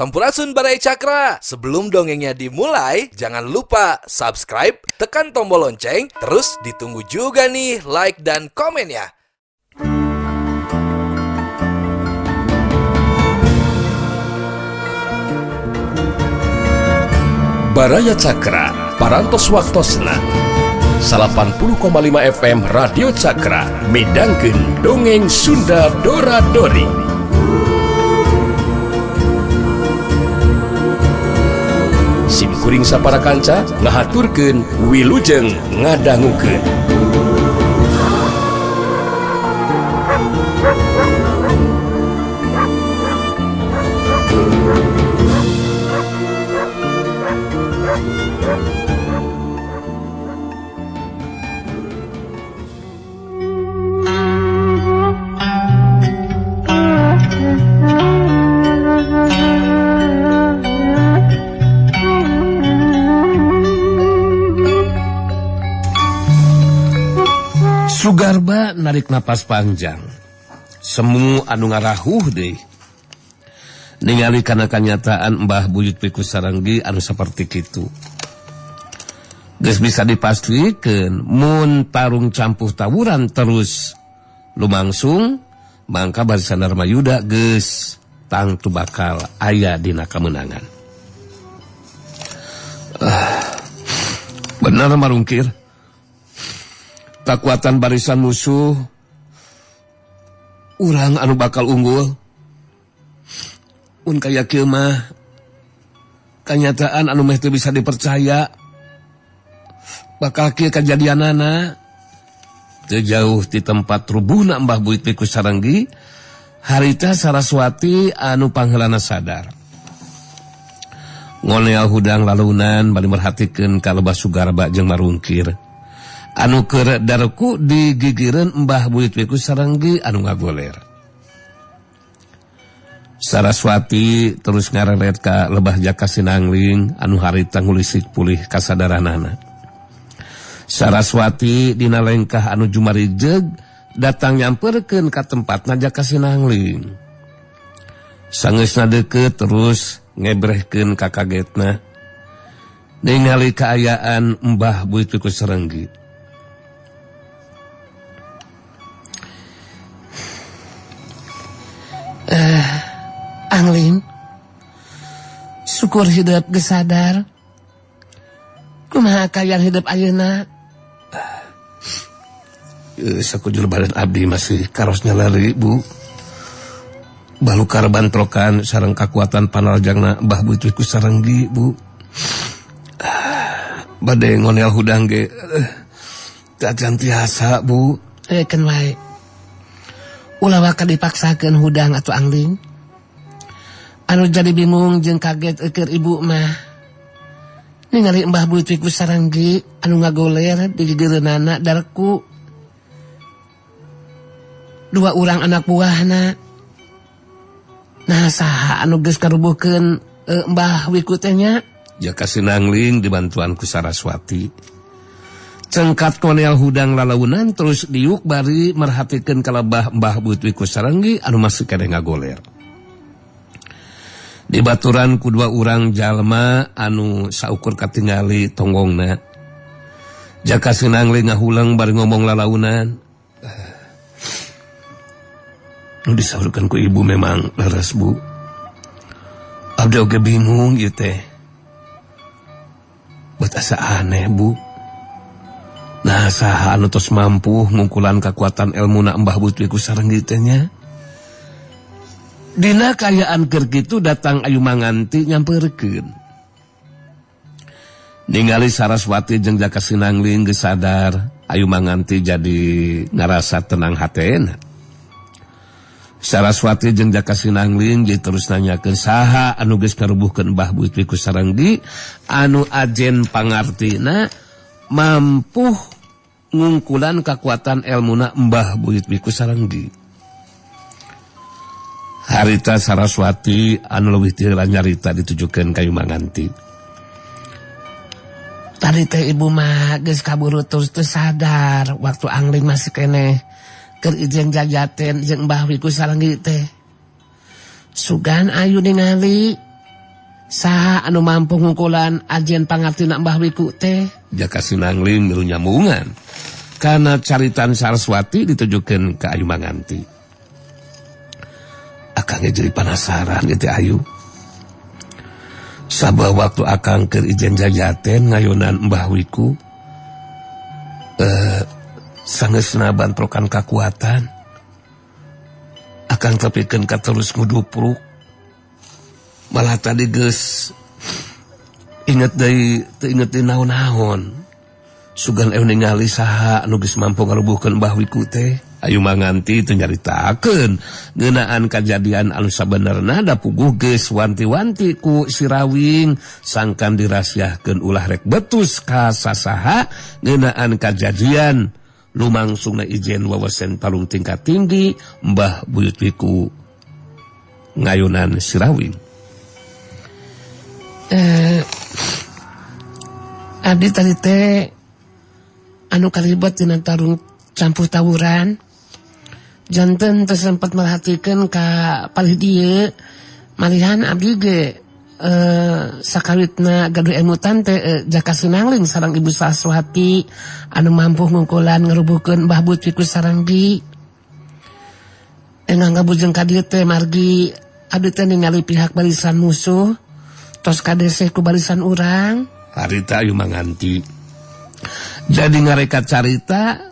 Sampurasun Barai Cakra. Sebelum dongengnya dimulai, jangan lupa subscribe, tekan tombol lonceng, terus ditunggu juga nih like dan komennya. Baraya Cakra, parantos waktosna 80,5 FM Radio Cakra, midangkeun dongeng Sunda Dora-Dori. Simkuring sapara kanca ngahaturkeun wilujeng ngadangukeun. Sugarba narik napas panjang. Semu anu ngarahuh deui. Ningali kana kanyataan Mbah Buyut Piku Sarenggi anu saperti kitu. Geus bisa dipastikeun mun tarung campuh tawuran terus lumangsung mangka barisan Darmayuda geus tangtu bakal aya dina kamenangan. Benar marungkir. Kekuatan barisan musuh urang anu bakal unggul. Un kaya kieu mah kanyataan anu meh teu bisa dipercaya. Bakal kieu kajadianana teu jauh di tempat rubuhna Mbah Buyut Piku Sarenggi, harita Saraswati anu pangheulana sadar. Ngoleal hudang lalunan bari merhatikeun ka lebah Sugarba jeung marungkir. Anu keur dareku digigireun Mbah Buyut Piku Sarenggi anu ngagoler. Saraswati terus ngareret ka lebah Jaka Sinangling anu harita ngulisik pulih kasadaranana. Saraswati dina lengkah anu jumarijeg datang nyamperkeun ka tempatna Jaka Sinangling. Sangeusna deukeut terus ngebrehkeun ka kagetna ningali kaayaan Mbah Buyut Piku Sarenggi. Angling, syukur hidup geus sadar. Kumaha kayaan hidup ayeuna? Sakujur badan abdi masih karosnya lari, Bu. Balukar bantrokan sareng kakuatan panarjangna Mbah Buyut Piku Sarenggi, Bu. Bade ngonel hudang ge teu tiasa, Bu. Keun wae. Ulah bakal dipaksakeun hudang atuh Angling. Anu jadi bingung jeung kaget keur ibu mah ningali Mbah Buyut Piku Sarenggi anu ngagoler di gigireunana dareku dua urang anak buahna. Nah saha anu geus karubuhkeun Mbah Wiku teh nya? Jaka Sinangling dibantuan ku Saraswati. Cengkat konel hudang lalaunan terus diuk bari merhatikeun ka lebah Mbah Buyut Piku Sarenggi anu masih kade ngagoler. Di baturan ku dua urang jalma anu saukur katingali tonggongna. Jaka Sinangling ngahulang bari ngomong lalaunan. Nu disaurkeun ku ibu memang leres, Bu. Abdi oge bingung ieu teh. Bet asa aneh, Bu. Nah saha anu tos mampu ngungkulan kakuatan elmuna Mbah Buyut Piku Sarenggi teh nya? Dina kayaan keur kitu datang Ayu Manganti nyamperkeun. Ningali Saraswati jeung Jaka Sinangling geus sadar, Ayu Manganti jadi ngarasa tenang hatena. Saraswati jeung Jaka Sinangling jadi terus nanyakeun saha anu geus karubuhkeun Mbah Buyut Piku Sarenggi anu ajen pangartina mampu ngungkulan kakuatan elmuna Mbah Buyut Piku Sarenggi. Harita Saraswati anu leuwih ti heula nyarita ditujukeun ka Ayu Manganti. Tadi teh ibu mah geus kaburu terus teu sadar waktu Angling masih keneh keur ijen jajaten jeung Mbah Wiku Sarenggi teh. Sugan ayu ningali Saha anu mampu ngungkulan ajen pangartina Mbah Wiku teh? Jaka Sinangling milu nyambungan. Karena caritan Saraswati ditujukan ke Ayu Manganti. Akang jadi penasaran gitu Ayu. Sabah waktu akang keur ijen jajaten ngayunan Mbah Wiku. Sangeusna bantrokan kakuatan. Akang tepikeun ka terus ngudupruk. Malah tadi geus inget deui teu inget deui naon-naon. Sugan ningali saha anu geus mampu ngarubuhkeun Mbah Wiku teh. Ayu Manganti teu nyaritakeun ngeunaan kajadian anu sabenerna da puguh geus wanti-wanti ku si Rawing sangkan dirahasiakeun ulah rek betus ka sasaha ngeunaan kajadian lumangsungna ijen wawasan palung tingkat tinggi Mbah Buyut Wiku ngayunan si Rawing. Abdi tadi teh anu kalibet dina tarung campur tawuran. Janten teu sempat merhatikeun ka palih dieu malihan abdi ge sakawitna gaduh emutan teh Jaka Sinangling sareng Ibu Saraswati anu mampu ngungkulan ngarubuhkeun Mbah Buyut Wiku Saranggi. Engang ngabujeng ka dieu teh margi abdi teh ningali pihak barisan musuh tos kadeseh ku barisan urang. Harita Ayu Manganti. Jadi ngarekat carita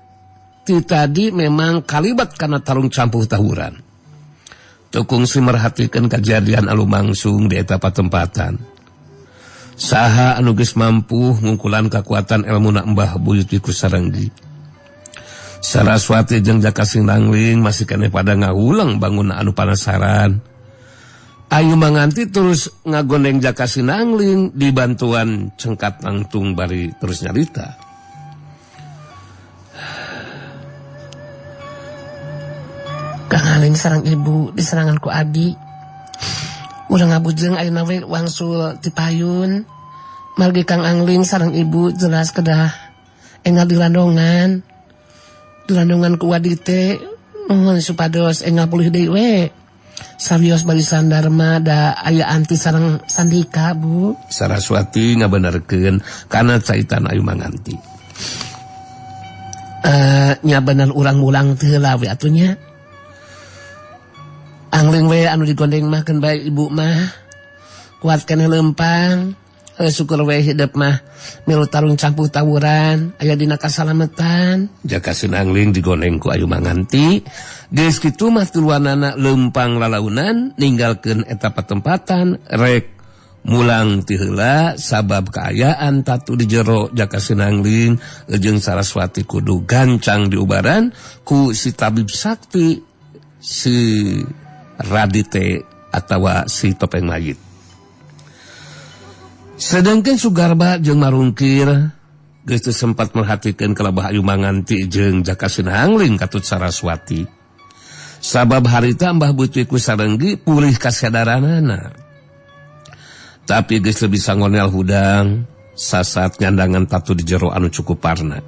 ti tadi memang kalibat karena tarung campur tawuran. Tukung si merhatikeun kejadian anu mangsung di eta patempatan. Saha anu geus mampu ngungkulan kakuatan elmuna Mbah Buyut Wiku Saranggi. Saraswati jeung Jaka Sinangling masih keneh pada ngaulang bangun anu panasaran. Ayu Manganti terus ngagondeng Jaka Sinangling di bantuan cengkat nangtung bari terus nyarita. Kang Aling sareng ibu diserangan ku Adi. Urang ngabujeng ayeuna we wangsul ti payun. Margi Kang Angling sareng ibu jelas kedah engal dilandongan. Dilandongan ku Adi teh nuhun supados engal pulih deui we. Sabios barisan Dharma da aya anti sareng Sandika, Bu. Saraswati ngabenerkeun kana caitan Ayu Manganti. Nya bener urang mulang teu heula we atunya. Angling we anu digondeng mah keun bae ibu mah kuat keneh lempang. Syukur we hidup mah milu tarung campur tawuran aya dina kasalametan. Jaka Sinangling digondeng ku Ayu Manganti geus kitu mah tuluanana lempang lalaunan ninggalkeun eta patempatan rek mulang ti heula sabab kaayaan tatu di jero Jaka Sinangling jeung Saraswati kudu gancang diubaran ku si tabib sakti si Radite atawa si Topeng Mayit. Sedangkan Sugarba jeung Marungkir geus teu sempat merhatikeun kalebah Ayu Manganti jeung Jaka Sinangling katut Saraswati. Sabab harita Mbah Buyut Wiku Saranggi pulih kasadaranana. Tapi geus leuwih sangonel hudang sasat nyandangan tatu di jero anu cukup parna.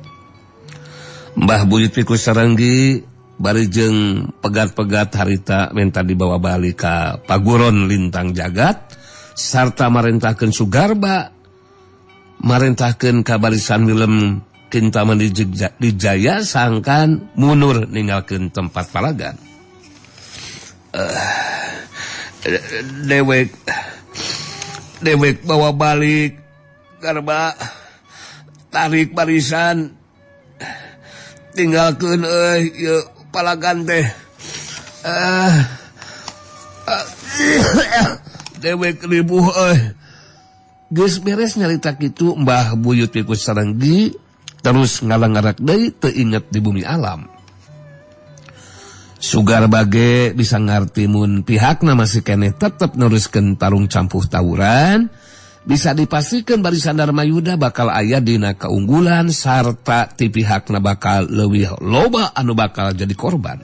Mbah Buyut Wiku Saranggi bari jeung pegat-pegat harita menta dibawa balik ka Paguron Lintang Jagat sarta marentahkeun Sugarba marentahkeun ka barisan Willem Kintamani Dijaya sangkan mundur ninggalkeun tempat palagan. Dewek bawa balik Garba tarik barisan tinggalkeun ieu palagan teh. Dewek ribuh geus beres nyarita kitu Mbah Buyut Wiku Saranggi terus ngalang-ngarak deui teu inget di bumi alam. Sugarba ge bisa ngarti mun pihakna masih keneh tetep neruskeun tarung campur tawuran, bisa dipastikan barisan Darmayuda bakal aya dina keunggulan sarta ti pihakna bakal leuwih loba anu bakal jadi korban.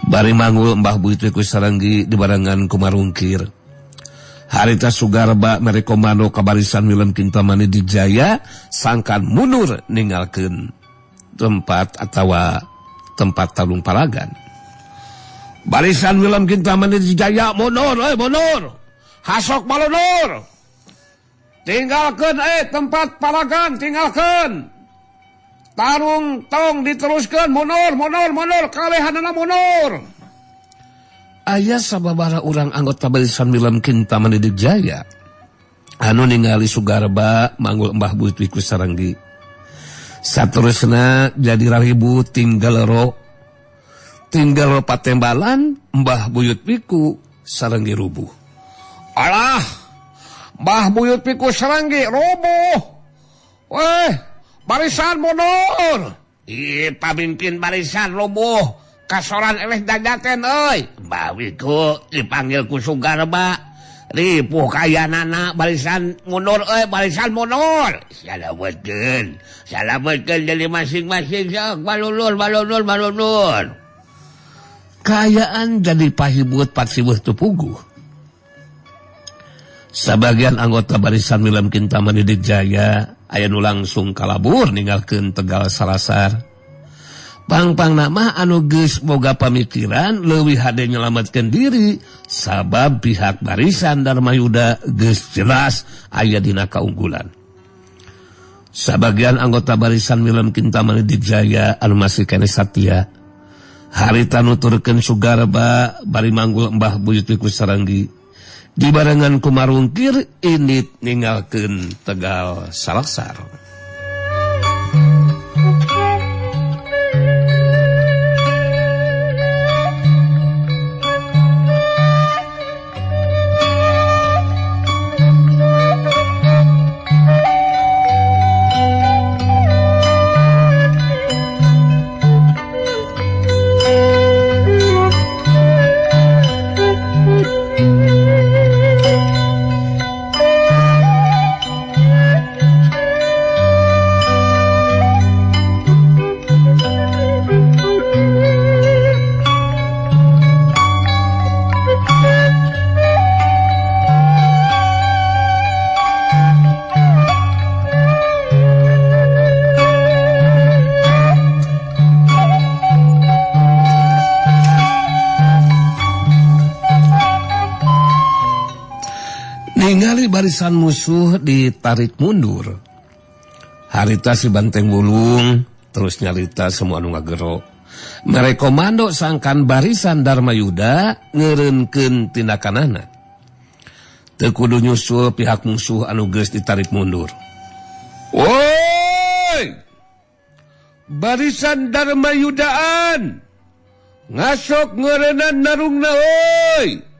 Bari manggul Mbah Buyut Wiku Saranggi dibarengan ku Marungkir. Harita Sugarba mere komando ka barisan Willem Kintamani Dijaya sangkan mundur ninggalkeun tempat atawa tempat talung palagan. Barisan Willem Kintamani Dijaya mundur, mundur. hasok balunur. Tinggalkan tempat palagan, tinggalkan. Tarung tong diteruskan mundur kalehanana mundur. Aya sababaraha urang anggota barisan Milam Kinta Mandidik Jaya anu ningali Sugarba manggul Mbah Buyut Piku Saranggi. Saterusna jadi raribu tinggal patembalan Mbah Buyut Piku Saranggi rubuh. Alah, Mbah Buyut Piku Saranggi rubuh. Weh, barisan mundur. Pamimpin barisan rubuh. Kasoran eleh dajaten euy. Mbah Piku dipanggil ku Sugarba. Ripuh kayanana barisan mundur barisan mundur. Salametkeun jadi masing-masing sok balulur. Kayaan jadi pahibut patsiweuh teu puguh. Sebagian anggota barisan Milam Kinta Mandidik Jaya aya nu langsung kalabur ninggalkeun Tegal Salasar. Pang-pang nama anu geus boga pamikiran leuwih hade nyelametkeun diri sabab pihak barisan Darmayuda geus jelas aya dina kaunggulan. Sebagian anggota barisan Milam Kinta Mandidik Jaya anu masih keneh satia harita nuturkeun Sugarba bari manggul Mbah Buyut Piku Saranggi dibarengan ku marungkir indit ninggalkeun Tegal Salasar. Barisan musuh ditarik mundur. Harita si Banteng Wulung terus nyarita semua anu ngagero. Mere komando sangkan barisan Darmayuda ngeureunkeun tindakanana. Teu kudu nyusul pihak musuh anu geus ditarik mundur. Woi! Barisan Darmayudaan ngasok ngeureunana narungna euy.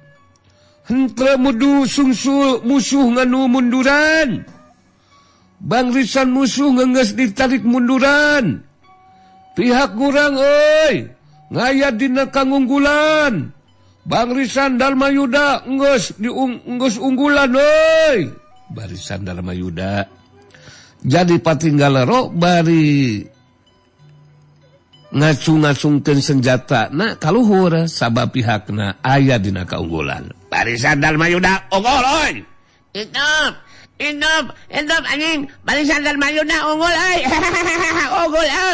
Hentre mudu sungsul musuh nganu munduran. Bangrisan musuh ngeungeus ditarik munduran. Pihak kurang euy, ngaya dina kangunggulan. Bangrisan Darmayuda geus unggulan euy. Barisan Darmayuda jadi patinggalero bari ngacung-ngacungkeun senjata na kaluhur sabab pihakna aya dina kaunggulan. Barisan Darmayuda unggul euy. Indop anjing. Barisan Darmayuda unggul euy.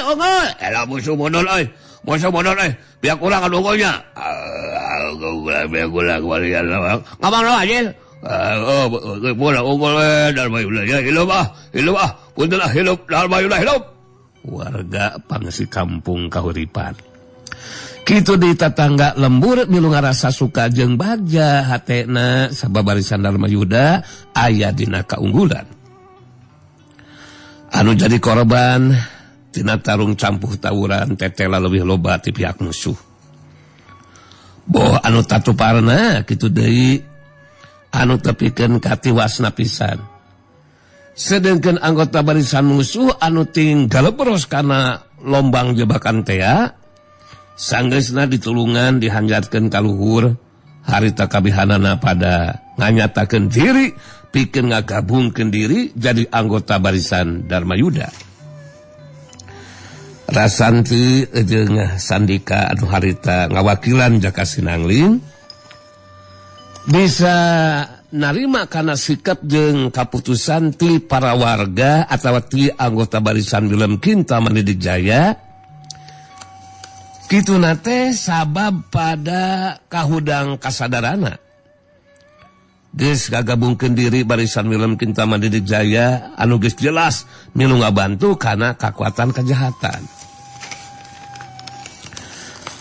Unggul. Ela musuh mundur euy. Pihak urang anu unggulnya. Pihak urang walian lawang. Ngomong lo anjing. Unggul Darmayuda. Ya hilup ah. Punten ah hilup Darmayuda hilup. Warga pangsi kampung kahuripan. Kitu di tetangga lembur milu ngarasa suka jeung bagja hatena sabab barisan Darmayuda aya dina kaunggulan. Anu jadi korban tina tarung campuh tawuran tetela leuwih loba ti pihak musuh. Boh anu tatuparna kitu deui anu tepikeun katiwasna pisan. Sedengkeun anggota barisan musuh anu ting galebros kana lombang jebakan tea sanggeusna ditulungan dihanjatkeun ka luhur harita kabihanana pada nganyatakeun diri pikeun ngagabungkeun diri jadi anggota barisan Darmayuda. Rasanti jeung Sandika anu harita ngawakilan Jaka Sinangling bisa narima kana sikap jeung kaputusan ti para warga atawa ti anggota barisan Milam Kinta Mandidik Jaya. Kitu nate sabab pada kahudang kasadarana geus gabungkeun diri barisan film Kintama Didik Jaya anu geus jelas milu ngabantu kana kakuatan kejahatan.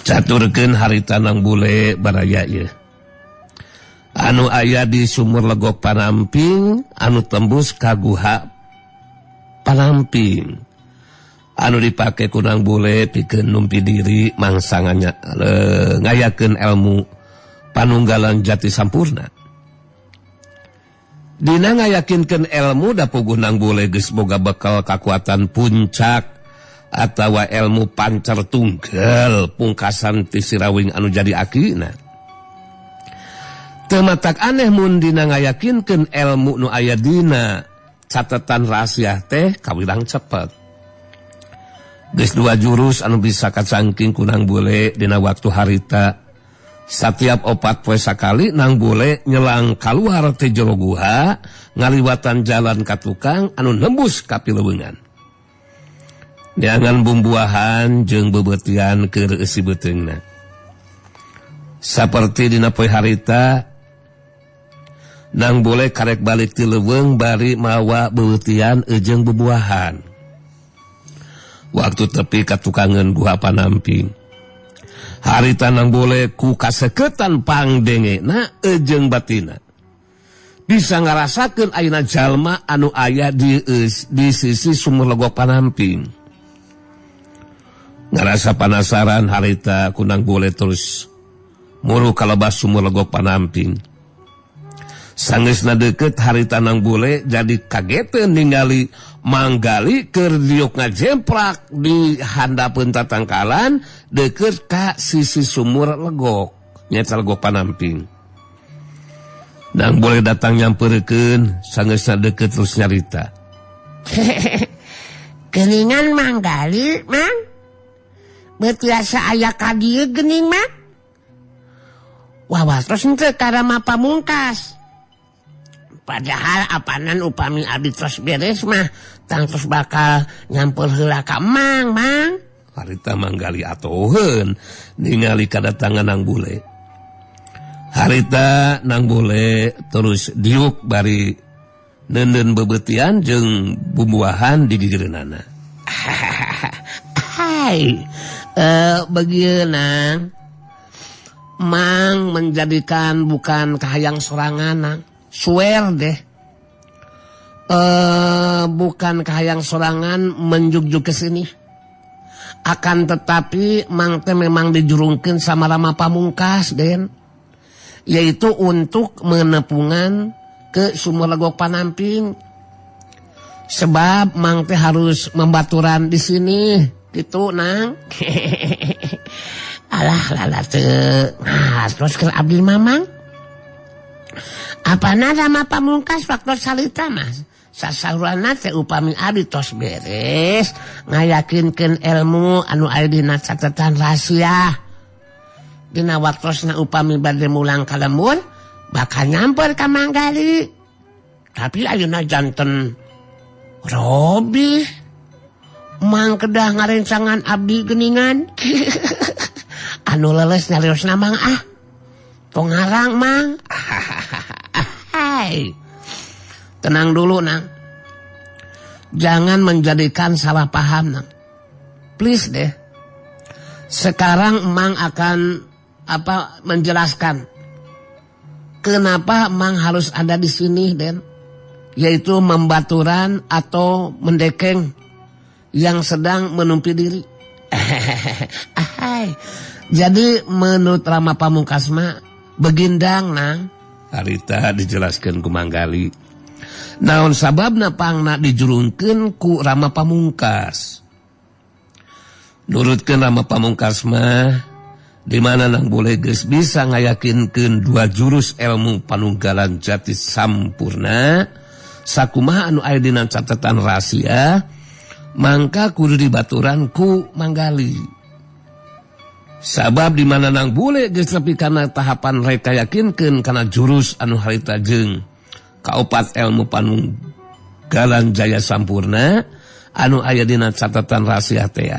Caturkeun harita nang bule baraya ieu. Anu aya di Sumur Legok Panamping anu tembus ka Guha Panamping. Anu dipake ku nang bule pikeun numpi diri mangsa ngayakeun ilmu panunggalan jati sampurna. Dina ngayakinkeun ilmu da puguh nang bule geus boga bekal kakuatan puncak atawa ilmu pancar tunggal pungkasan ti sirawing anu jadi akina. Teu matak aneh mun dina ngayakinkeun ilmu nu aya dina catatan rahasia teh kawirang cepet. Geus 2 jurus anu bisa kacangking ku nang bule dina waktu harita. Setiap 4 poe sakali nang bule nyelang kaluar ti jero guha ngaliwatan jalan ka tukang anu nembus ka pileuweungan. Neangan bumbuahan jeung bebeutian keur eusi beuteungna. Saperti dina poe harita nang bule karek balik ti leuweung bari mawa bebeutian jeung bubuahan. Waktu tepi ka tukangeun Guha Panamping. Harita nang bule ku kaseketan pangdengena jeung batina. Bisa ngarasakeun ayeuna jalma anu aya di sisi Sumur Legok Panamping. Ngarasa panasaran harita ku nang bule terus muru kalebas Sumur Legok Panamping. Sanggeusna deukeut harita nang bule jadi kageteun ningali manggali keur diuk ngajemprak di handapeun tatangkalan deukeut ka sisi Sumur Legok nyaeta Legok Panamping. Nang bule datang nyampeurkeun sanggeusna deukeut terus nyarita. Geuningan manggali, Mang? Betiasa aya ka dieu geuning, Mang? Wah, terus henteu ka Rama Pamungkas. Padahal apanan upami abdi tos beres mah tang tos bakal nyampeur heula ka Mang, Mang. Harita manggali atoheun ningali kadatangan nang bule. Harita nang bule terus diuk bari neundeun bebeutian jeung bumbuahan di gigireunana. Hai, begieuna Mang menjadikan bukan kahayang sorangan, Nang. Swear deh. Bukan kahayang sorangan menjujuk ke sini. Akan tetapi Mang teh memang dijurungkeun sama Rama Pamungkas, Den. Yaitu untuk menepungan ke Sumur Legok Panamping. Sebab Mang teh harus membaturan di sini, gitu, Nang. Alah lala teu. Nah, terus ke abdi Mamang. Apana Rama Pamungkas waktu salita mas sasaurana teh upami abdi tos beres ngayakinkeun ilmu anu aya dina catatan rahasia. Dina waktosna upami bade mulang ka lembur bakal nyamper ka manggali. Tapi ayeuna janten Robi Mang kedah ngarencangan abdi geuningan. Anu leles nyariosna Mang tong ngarang Mang. Hai, tenang dulu Nang. Jangan menjadikan salah paham Nang. Please deh. Sekarang Mang akan menjelaskan kenapa Mang harus ada di sini, Den. Yaitu membaturan atau mendekeng yang sedang menumpi diri. Jadi menurut Rama Pamungkas mah begindang Nang. Harita dijelaskeun ku manggali. Naon sababna pangna dijurungkeun ku Rama Pamungkas. Nurutkeun Rama Pamungkas mah di mana nang boleh geus bisa ngayakinkeun 2 jurus ilmu panunggalan jati sampurna sakumaha anu aya dina catatan rahasia mangka kudu dibaturan ku manggali. Sabab di mana nang bule geus nepi kana tahapan rek yakinkeun kana jurus anu harita jeung kaopat ilmu panunggalan jaya sampurna anu aya dina catatan rahasia teh.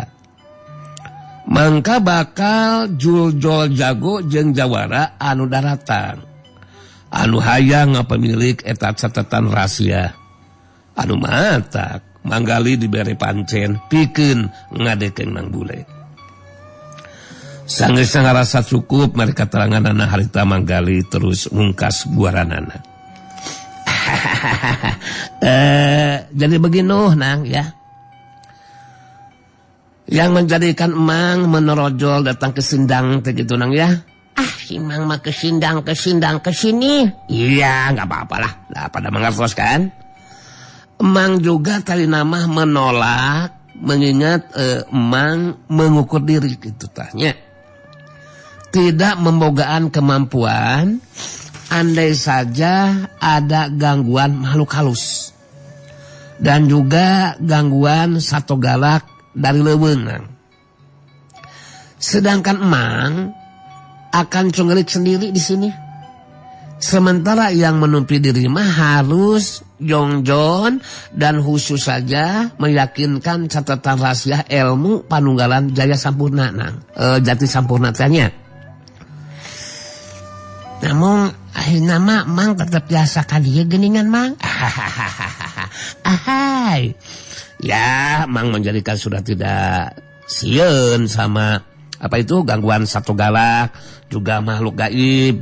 Mangka bakal jul-jol jago jeung jawara anu daratan. anu hayang ngapamilik eta catatan rahasia anu matak manggali dibere pancen pikeun ngadekeng Nang Bule. Sanggeus ngarasa cukup mereka teranganana harita manggali terus ngungkas buaranana. Jadi begini Nang ya. Yang menjadikan Emang menerojol datang ke Sindang begitu Nang ya. Emang mah ke Sindang ke sini. Iya, enggak apa-apalah. Lah pada mengertos kan? Emang juga tadi nama menolak mengingat Emang mengukur diri gitu tanya. Tidak membogaan kemampuan andai saja ada gangguan makhluk halus. Dan juga gangguan satu galak dari lewenang. Sedangkan Emang akan cunggelik sendiri di sini. Sementara yang menumpi diri mah harus jongjon dan khusus saja meyakinkan catatan rahasia ilmu panunggalan Jaya Sampurna Nang. Jati Sampurna tanya. Namun akhirnya Mang tetap biasa kali ya geningan Mang. Ahai. Ya, Mang menjadikan sudah tidak sieun sama apa itu gangguan satu galak, juga makhluk gaib,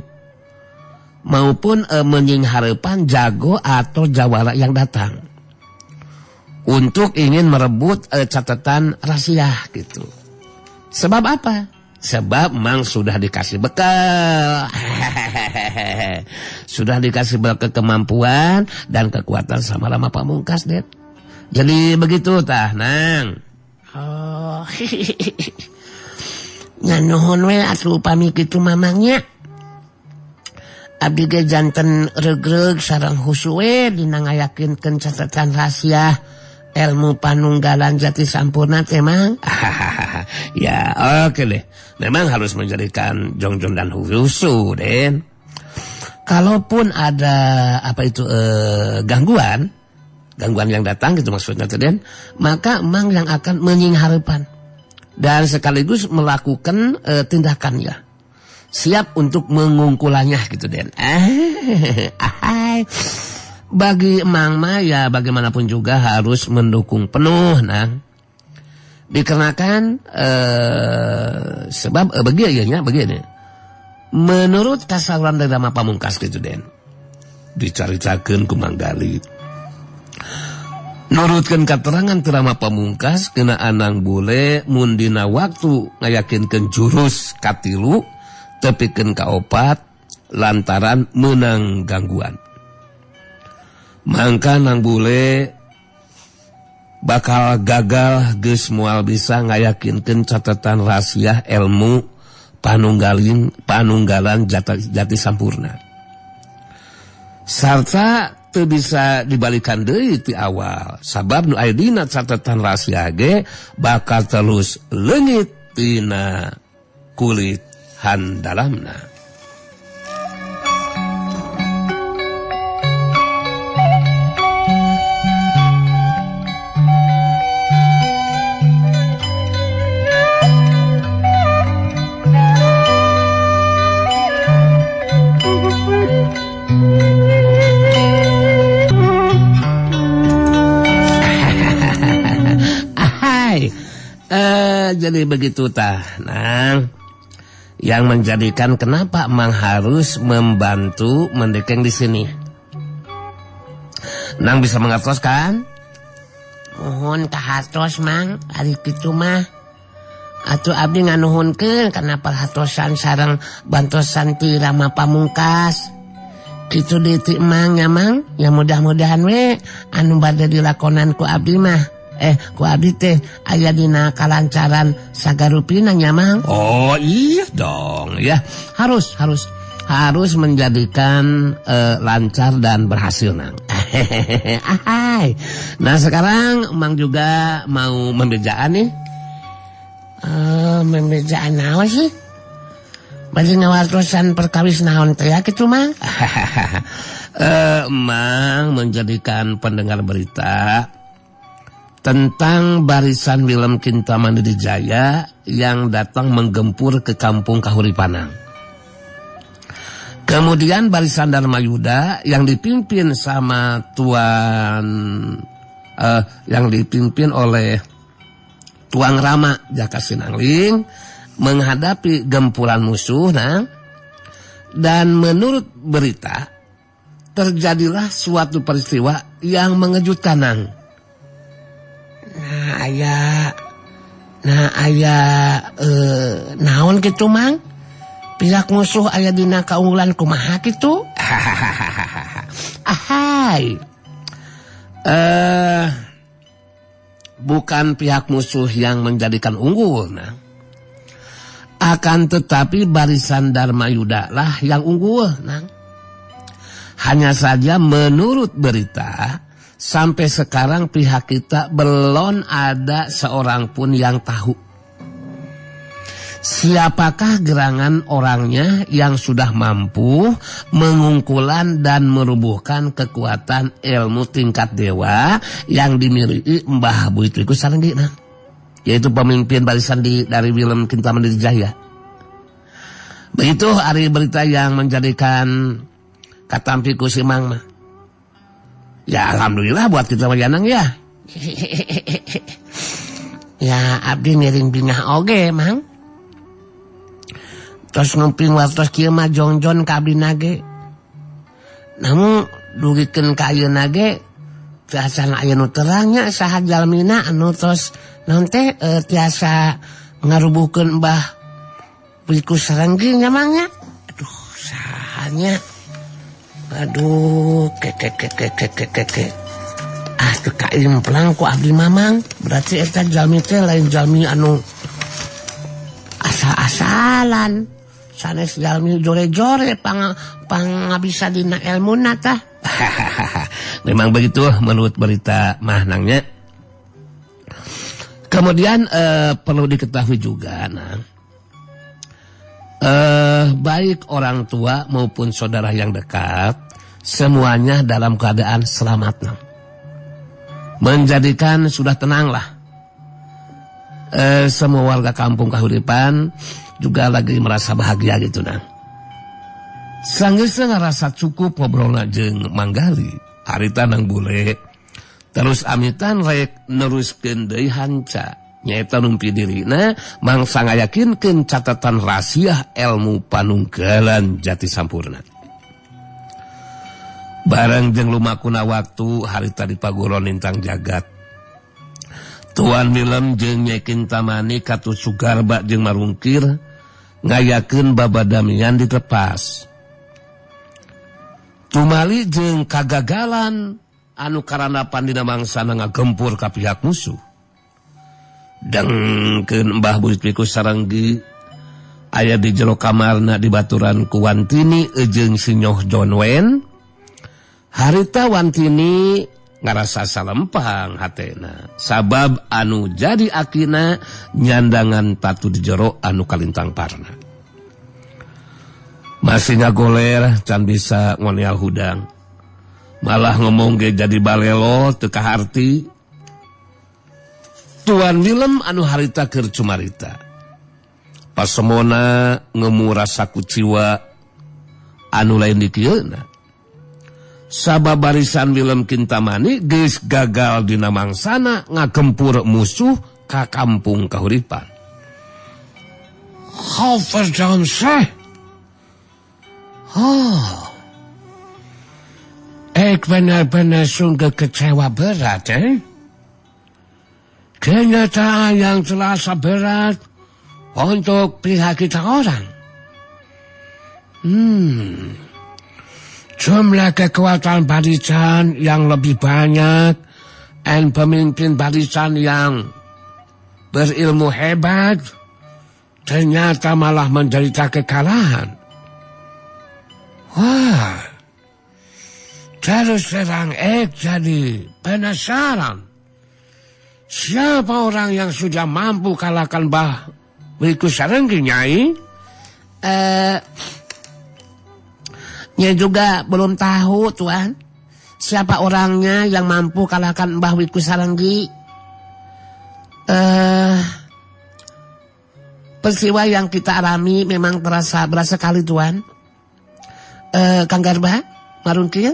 maupun menying harapan jago atau jawara yang datang untuk ingin merebut catatan rahasia gitu. Sebab apa? Sebab Mang sudah dikasih bekal. Sudah dikasih bekal kemampuan dan kekuatan sama Rama Pamungkas, Det. Jadi begitu tah Nang. Oh. Nganuhun we atuh upami kitu mamangnya. Abdi ge janten regreg sareng husu we dina ngayakinkeun catatan rahasia ilmu panunggalan Jati Sampurna teh Mang. Ya, oke deh. Memang harus menjadikan jongjon dan husu, Den. Kalaupun ada apa itu gangguan yang datang gitu maksudnya Den, maka Emang yang akan menying harapan dan sekaligus melakukan tindakannya. Siap untuk mengungkulannya gitu Den. Bagi Emang mah ya bagaimanapun juga harus mendukung penuh Nang. Dikarenakan sebab begini. Menurut kasaluran dari Rama Pamungkas gitu Den. Dicaritakeun ku Manggali. Nurutkeun keterangan ti Rama Pamungkas keunaan Nang Bule mun dina waktu ngayakinkeun jurus katilu tepikeun kaopat lantaran meunang gangguan. Mangka Nang Bule bakal gagal geus moal bisa ngayakinkeun catatan rahasia ilmu panunggalan Jati Sampurna. Sarta teu bisa dibalikan deui ti awal. Sabab nu aya dina catatan rahasia ge bakal terus leungit tina kulit handalamna. Jadi begitu tah Nang. Yang menjadikan kenapa Mang harus membantu mendekeng di sini. Nang bisa mengertos kan? Mohon kahatos Mang, ari kitu mah. Atuh abdi nganuhunkeun kana perhatosan sareng bantosan ti Rama Pamungkas. Kitu deui Mang ya Mang, ya mudah-mudahan we anu bade dilakonan ku abdi mah. Ku abdi teh aya dina kalancaran sagarupina nya Mang. Oh iya dong ya. Harus menjadikan lancar dan berhasil Nang. Nah sekarang Mang juga mau membejaan nih. Membejaan naon sih? Bagi ngawartosan perkawis naon teh ya kitu Mang. Mang menjadikan pendengar berita tentang barisan Willem Kintamani Jaya yang datang menggempur ke kampung Kahuripanang. Kemudian barisan Dharma Yuda yang dipimpin sama yang dipimpin oleh Tuang Rama Jaka Sinangling menghadapi gempuran musuh. Dan menurut berita terjadilah suatu peristiwa yang mengejutkan. Naon gitu mang? Pihak musuh aya dina kaunggulan kumaha gitu? Ahai. Bukan pihak musuh yang menjadikan unggul. Akan tetapi barisan Dharma Yuda lah yang unggul. Hanya saja menurut berita sampai sekarang pihak kita belum ada seorang pun yang tahu siapakah gerangan orangnya yang sudah mampu mengungkulan dan merubuhkan kekuatan ilmu tingkat dewa yang dimiliki Mbah Buyut Wiku Sarenggi, yaitu pemimpin barisan dari Willem Kintaman Jaya. Begitu ari berita yang menjadikan katampiku si Mang mah. Ya alhamdulillah buat kita majanang ya. Ya abdi miring bingah oge Mang. Terus ngumping waktu kieu mah jongjon ka abdi nage. Namun dugikeun ka ayeuna ge tiasa aya nu terangnya saha jalmina anu tos naon teh tiasa ngarubuhkeun Mbah Wiku Sarenggi nya Mang nya. Aduh sahanya. Aduh keke. Teu kaimplang ku abdi mamang. Berarti eta jalmi teh lain jalmi anu asal-asalan. Sanes jalmi jore-jore pangabisa dina ilmuna tah. Memang begitu menurut berita mahnangnya. Kemudian perlu diketahui juga baik orang tua maupun saudara yang dekat semuanya dalam keadaan selamat. Menjadikan sudah tenanglah semua warga kampung Kahuripan juga lagi merasa bahagia gitu Sanggeus ngerasa cukup ngobrolna jeung Manggali harita nang bule terus amitan rek neruskeun deui hanca nyaeta numpi dirina mangsa ngayakinkeun catatan rahasia ilmu panunggalan jati sampurna. Bareng jeung lumakuna waktu harita di paguron lintang jagat Tuan Willem jeung Nyai Kintamani katu Sugarba jeung Marungkir ngayakeun babadamian ditepas. Tumali jeung kagagalan anu karanapan dina mangsana ngagempur ka pihak musuh. Dengkeun Mbah Buyut Wiku Sarenggi aya di jero kamarna dibaturan ku Wantini jeung si Nyoh John Wen. Harita Wantini ngarasa salempang hatena sabab anu jadi akina nyandangan tatu di jero anu kalintang parna. Masih ngagoler can bisa ngoneal hudang. Malah ngomong ge jadi balelo teu kaharti. Tuan Willem anu harita keur cumarita. Pasemona ngemu rasa kuciwa anu lain di kieuna. Sabab barisan Willem Kintamani geus gagal dina mangsana ngagempur musuh ka kampung Kahuripan. Khafazan Syekh. Benar-benar sungguh kecewa berat Kenyataan yang terasa berat untuk pihak kita orang. Jumlah kekuatan barisan yang lebih banyak dan pemimpin barisan yang berilmu hebat ternyata malah menderita kekalahan. Wah, terus terang jadi penasaran. Siapa orang yang sudah mampu kalahkan Mbah Wiku Sarenggi, Nyai? Nyai juga belum tahu, Tuan. Siapa orangnya yang mampu kalahkan Mbah Wiku Sarenggi? Peristiwa yang kita alami memang berasa sekali, Tuan. Kang Garba marungkil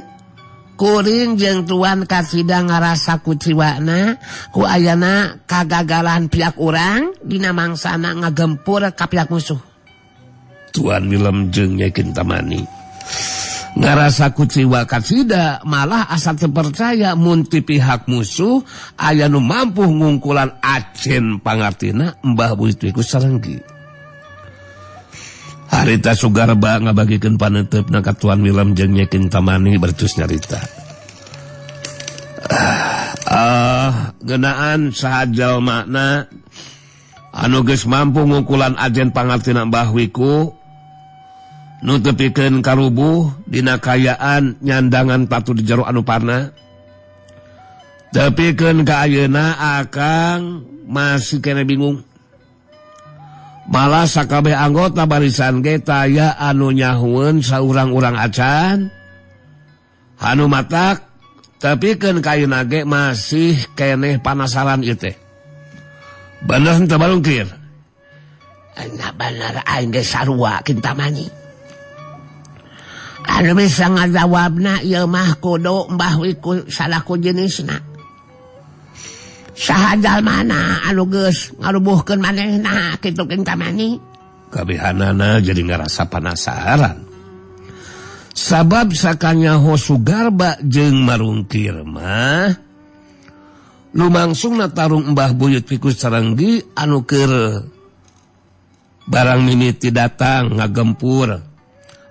kuring jeung tuan kasida ngarasa kuciwana ku ayana kagagalan pihak urang dina mangsana ngagempur ka pihak musuh. Tuan Willem jeung Nyai Kintamani ngarasa kuciwa kasida malah asa teu percaya mun ti pihak musuh aya nu mampu ngungkulan acen pangartina Mbah Buyut Wiku Sarenggi. Harita Sugarba ngabagikeun paneuteup ka Tuan Willem jeung Nyai Kintamani bertus nyarita. Geunaan saha jalmana anu geus mampu ngungkulan ajen pangartina Mbah Wiku nu tepikeun karubuh dina kayaan nyandangan patu di jero anu parna. Tepikeun ka ayeuna akang masih kene bingung. Malah sakabeh anggota barisan ge taya anu nyahueun saurang-urang acan. Anu matak tepikeun ka ayeuna ge masih keneh panasaran ieu teh. Bener henteu balungkir? Anya bener aing ge sarua Kintamani. Anu bisa ngajawabna ieu mah kudu Mbah Wiku salaku jenisna. Saha jalmana anu geus ngarubuhkeun manehna kitu Kintamani? Kabehanana jadi ngarasa penasaran. Sabab sakanyaho Sugarba jeung marungkir mah lumangsungna tarung Mbah Buyut Wiku Sarenggi anu keur barang mimiti datang ngagempur.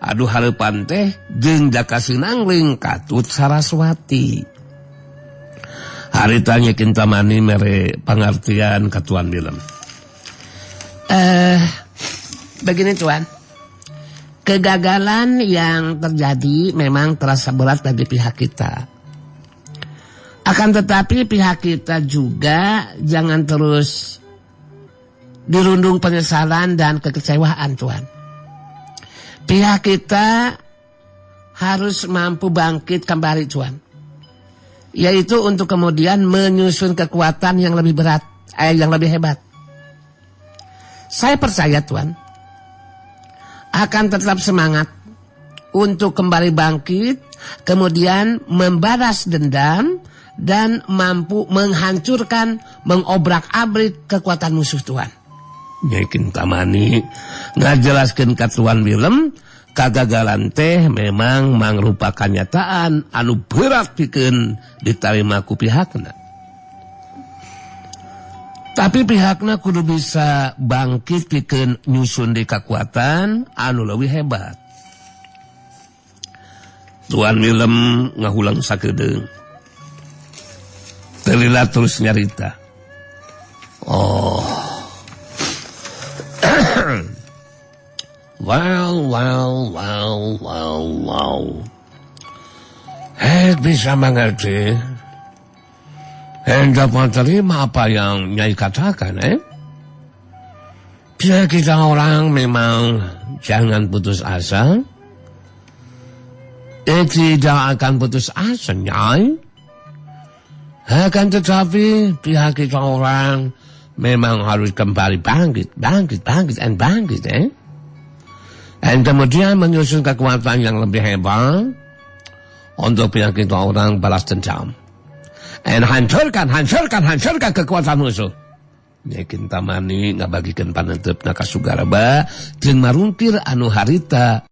Aduh hareupan teh jeung Jaka Sinangling Katut Saraswati. Harita Nyai Kintamani mere pangartian ka Tuan Willem. Begini Tuan. Kegagalan yang terjadi memang terasa berat bagi pihak kita. Akan tetapi pihak kita juga jangan terus dirundung penyesalan dan kekecewaan Tuan. Pihak kita harus mampu bangkit kembali Tuan. Yaitu untuk kemudian menyusun kekuatan yang lebih berat, yang lebih hebat. Saya percaya Tuan akan tetap semangat untuk kembali bangkit, kemudian membalas dendam dan mampu menghancurkan, mengobrak-abrik kekuatan musuh Tuan. Nyai Kintamani ngajelaskeun ka Tuan Willem kagagalan teh memang mangrupa kanyataan anu berat pikeun ditarima ku pihakna. Tapi pihakna kudu bisa bangkit pikeun nyusun di kekuatan anu leuwih hebat. Tuan Willem ngahulang sakedeung. Teu lila terus nyarita. Wow. Bisa mengerti. Dapat terima apa yang Nyai katakan, Bila kita orang memang jangan putus asa. Tidak akan putus asa, Nyai. Akan tetapi pihak kita orang memang harus kembali bangkit, and bangkit, Dan kemudian menyusun kekuatan yang lebih hebat untuk pihak kita orang balas dendam. Dan hancurkan kekuatan musuh. Nyai Kintamani ngabagikeun paneuteup ka Sugarba jeung marungkir anu harita.